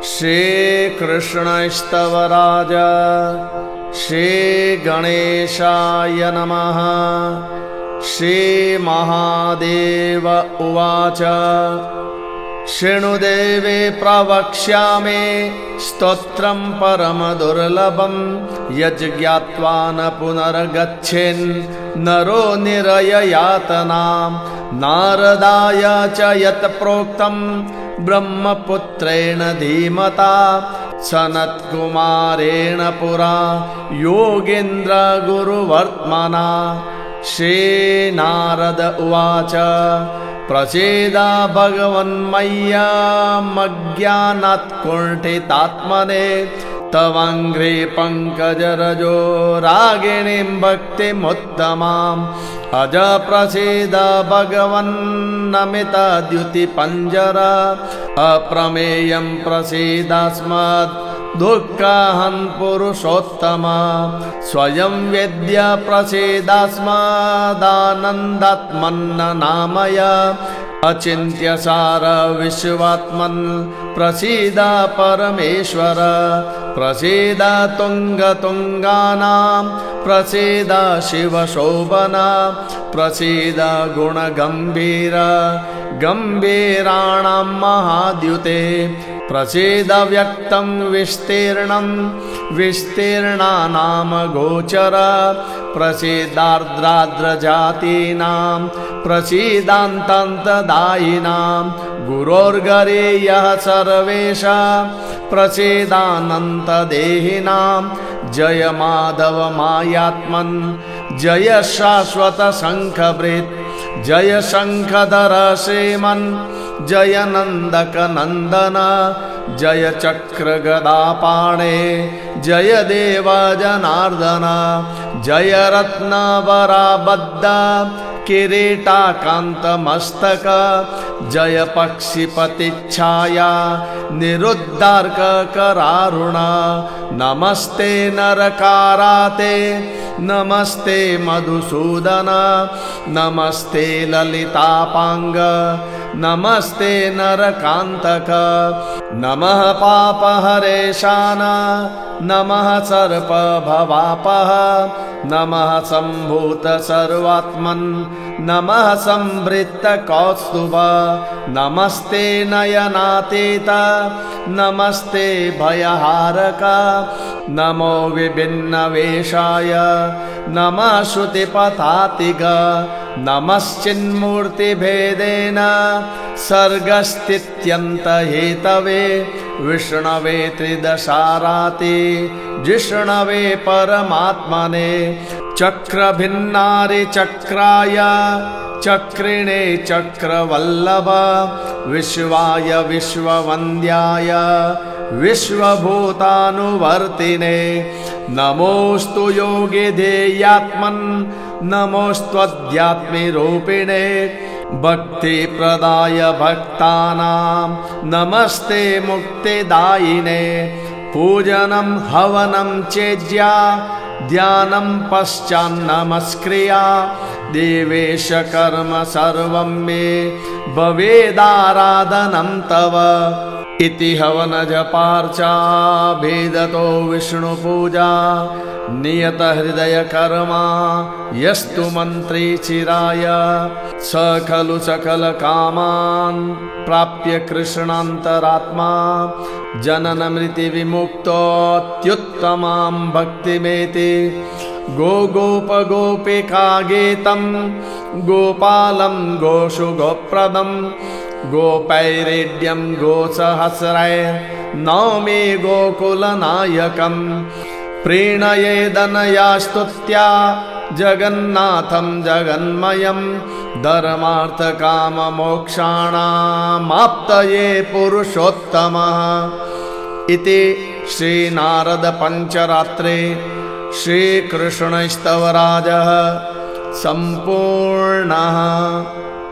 श्रीकृष्णस्तवराज श्रीगणेशाय नमः। श्रीमहादेव उवाच शृणुदेवे प्रवक्ष्यामि स्तोत्रं परमदुर्लभं यज्ज्ञात्वा न पुनर्गच्छेन् नरो निरययातनां। नारदाय च यत् प्रोक्तं ब्रह्मपुत्रेण धीमता सनत्कुमारेण पुरा योगेन्द्र गुरुवर्त्मना। श्रीनारद उवाच प्रसीद भगवन्मय्यमज्ञानात् कुण्ठितात्मने तवाङ्घ्रि पङ्कजरजो रागिणीं भक्तिमुत्तमाम्। अज प्रसीद भगवन्नमितद्युतिपञ्जर अप्रमेयं प्रसीदास्मद् दुःखहन् पुरुषोत्तम। स्वयं वेद्य प्रसीदास्मदानन्दात्मन्ननामय अचिन्त्य सार विश्वात्मन् प्रसीद परमेश्वर। प्रसीद तुङ्गतुङ्गानां प्रसीद शिवशोभन। प्रसीद गुणगम्भीर गम्भीराणां महाद्युते। प्रसीद व्यक्तं विस्तीर्णं विस्तीर्णानां गोचर। प्रसीदार्द्राद्रजातीनां प्रसीदान्तदायिनां गुरोर्गरीयः सर्वेशा प्रसीदानन्तदेहिनां। जय माधव मायात्मन् जय शाश्वत शङ्खभृत् जय शङ्खधर श्रीमन् जय नन्दक नन्दन जय चक्र गदापाणे जय देव जनार्दन। जय रत्नवराबद्ध किरीटाकान्तमस्तक जय पक्षिपतिच्छाया निरुद्धार्क करारुण। नमस्ते नरकाराते नमस्ते मधुसूदन नमस्ते ललितापांग नमस्ते नरकान्तक। नमः पापहरेशान नमः सर्पभवापः नमः सम्भूत सर्वात्मन् नमः संवृत्त कौस्तुभ। नमस्ते नयनातीत नमस्ते भयहारक नमो विभिन्नवेशाय नमः श्रुतिपथातिग। नमश्चिन्मूर्तिभेदेन सर्गस्थित्यन्तहेतवे विष्णवे त्रिदशाराते जिष्णवे परमात्मने। चक्रभिन्नारि चक्राय चक्रिणे चक्रवल्लभ विश्वाय विश्ववन्द्याय विश्वभूतानुवर्तिने। नमोऽस्तु योगिधेयात्मन् नमोऽस्त्वध्यात्मिरूपिणे भक्तिप्रदाय भक्तानां नमस्ते मुक्तिदायिने। पूजनं हवनं चेज्या ध्यानं पश्चान्नमस्क्रिया देवेश कर्म सर्वं मे भवेदाराधनं तव। इति हवनजपार्चा भेदतो विष्णुपूजा नियत हृदय कर्मा यस्तु मंत्री चिराय स खलु सकल कामान् प्राप्य कृष्णान्तरात्मा। जनन मृति विमुक्तोऽत्युत्तमां भक्तिमेति। गो गोप गोपिका गीतं गोपालं गोषु गोप्रदं गोपैरेड्यं गोसहस्रैः नौमि गोकुलनायकं। प्रीणयेदनया स्तुत्या जगन्नाथं जगन्मयं धर्मार्थकाममोक्षाणामाप्तये पुरुषोत्तमः। इति श्रीनारद पंचरात्रे श्रीकृष्णस्तवराजः सम्पूर्णः।